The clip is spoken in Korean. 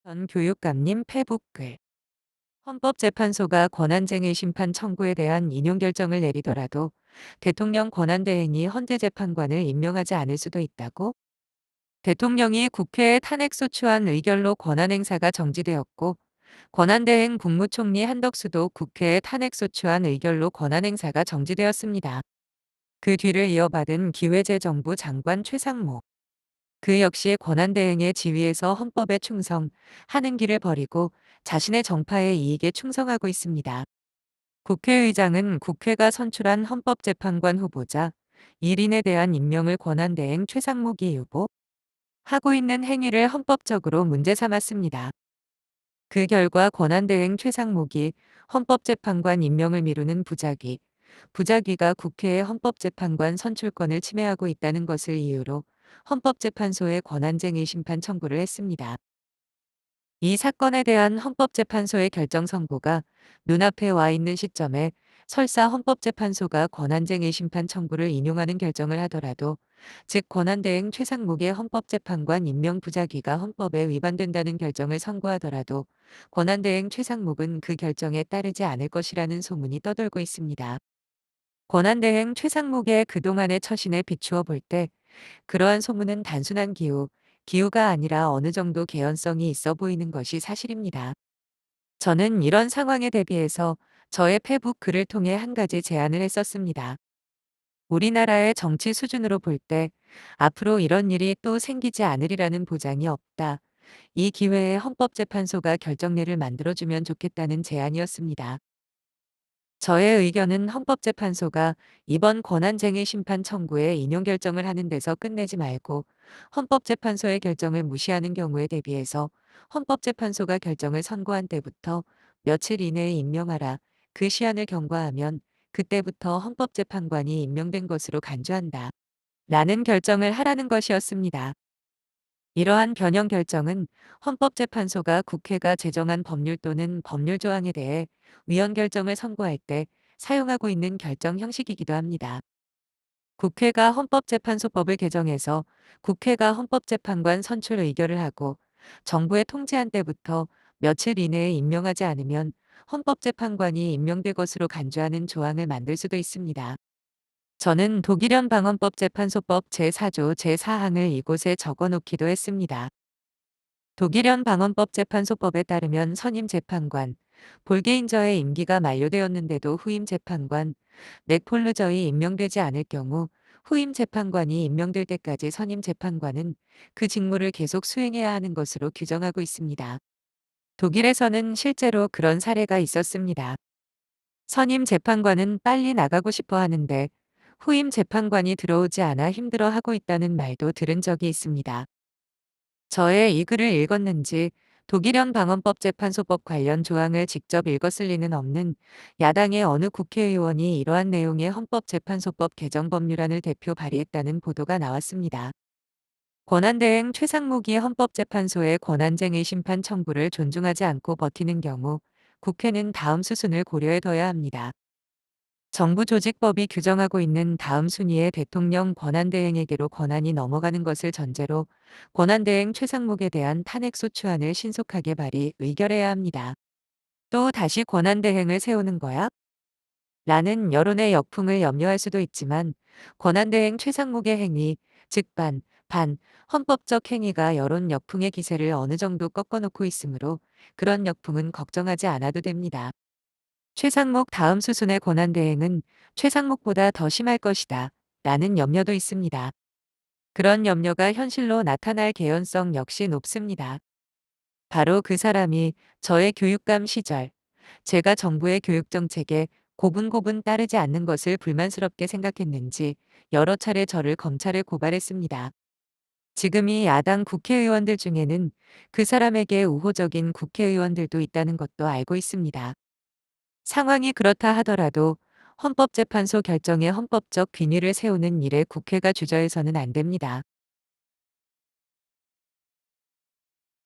전 교육감님 페북 글. 헌법재판소가 권한쟁의 심판 청구에 대한 인용 결정을 내리더라도 대통령 권한대행이 헌재재판관을 임명하지 않을 수도 있다고? 대통령이 국회에 탄핵소추안 의결로 권한행사가 정지되었고 권한대행 국무총리 한덕수도 국회에 탄핵소추안 의결로 권한행사가 정지되었습니다. 그 뒤를 이어받은 기획재정부 장관 최상목. 그 역시 권한대행의 지위에서 헌법에 충성하는 길을 버리고 자신의 정파의 이익에 충성하고 있습니다. 국회의장은 국회가 선출한 헌법재판관 후보자 1인에 대한 임명을 권한대행 최상목이 유보하고 있는 행위를 헌법적으로 문제 삼았습니다. 그 결과 권한대행 최상목이 헌법재판관 임명을 미루는 부작위가 국회의 헌법재판관 선출권을 침해하고 있다는 것을 이유로 헌법재판소에 권한쟁의 심판 청구를 했습니다. 이 사건에 대한 헌법재판소의 결정 선고가 눈앞에 와 있는 시점에 설사 헌법재판소가 권한쟁의 심판 청구를 인용하는 결정을 하더라도 즉 권한대행 최상목의 헌법재판관 임명 부작위가 헌법에 위반된다는 결정을 선고하더라도 권한대행 최상목은 그 결정에 따르지 않을 것이라는 소문이 떠돌고 있습니다. 권한대행 최상목의 그동안의 처신에 비추어 볼 때 그러한 소문은 단순한 기우가 아니라 어느 정도 개연성이 있어 보이는 것이 사실입니다. 저는 이런 상황에 대비해서 저의 페북 글을 통해 한 가지 제안을 했었습니다. 우리나라의 정치 수준으로 볼 때 앞으로 이런 일이 또 생기지 않으리라는 보장이 없다. 이 기회에 헌법재판소가 결정례를 만들어주면 좋겠다는 제안이었습니다. 저의 의견은 헌법재판소가 이번 권한쟁의 심판 청구에 인용 결정을 하는 데서 끝내지 말고 헌법재판소의 결정을 무시하는 경우에 대비해서 헌법재판소가 결정을 선고한 때부터 며칠 이내에 임명하라. 그 시한을 경과하면 그때부터 헌법재판관이 임명된 것으로 간주한다. 라는 결정을 하라는 것이었습니다. 이러한 변형 결정은 헌법재판소가 국회가 제정한 법률 또는 법률 조항에 대해 위헌 결정을 선고할 때 사용하고 있는 결정 형식이기도 합니다. 국회가 헌법재판소법을 개정해서 국회가 헌법재판관 선출 의결을 하고 정부에 통지한 때부터 며칠 이내에 임명하지 않으면 헌법재판관이 임명될 것으로 간주하는 조항을 만들 수도 있습니다. 저는 독일현 방헌법재판소법 제4조 제4항을 이곳에 적어놓기도 했습니다. 독일현 방헌법재판소법에 따르면 선임 재판관 볼게인저의 임기가 만료되었는데도 후임 재판관 맥폴르저이 임명되지 않을 경우 후임 재판관이 임명될 때까지 선임 재판관은 그 직무를 계속 수행해야 하는 것으로 규정하고 있습니다. 독일에서는 실제로 그런 사례가 있었습니다. 선임 재판관은 빨리 나가고 싶어 하는데 후임 재판관이 들어오지 않아 힘들어하고 있다는 말도 들은 적이 있습니다. 저의 이 글을 읽었는지 독일현 방헌법재판소법 관련 조항을 직접 읽었을 리는 없는 야당의 어느 국회의원이 이러한 내용의 헌법재판소법 개정 법률안을 대표 발의했다는 보도가 나왔습니다. 권한대행 최상목이 헌법재판소의 권한쟁의 심판 청구를 존중하지 않고 버티는 경우 국회는 다음 수순을 고려해둬야 합니다. 정부 조직법이 규정하고 있는 다음 순위의 대통령 권한대행에게로 권한이 넘어가는 것을 전제로 권한대행 최상목에 대한 탄핵소추안을 신속하게 의결해야 합니다. 또 다시 권한대행을 세우는 거야? 라는 여론의 역풍을 염려할 수도 있지만 권한대행 최상목의 행위, 즉 반, 헌법적 행위가 여론 역풍의 기세를 어느 정도 꺾어놓고 있으므로 그런 역풍은 걱정하지 않아도 됩니다. 최상목 다음 수순의 권한대행은 최상목보다 더 심할 것이다. 라는 염려도 있습니다. 그런 염려가 현실로 나타날 개연성 역시 높습니다. 바로 그 사람이 저의 교육감 시절 제가 정부의 교육정책에 고분고분 따르지 않는 것을 불만스럽게 생각했는지 여러 차례 저를 검찰에 고발했습니다. 지금이 야당 국회의원들 중에는 그 사람에게 우호적인 국회의원들도 있다는 것도 알고 있습니다. 상황이 그렇다 하더라도 헌법재판소 결정에 헌법적 균위를 세우는 일에 국회가 주저해서는 안 됩니다.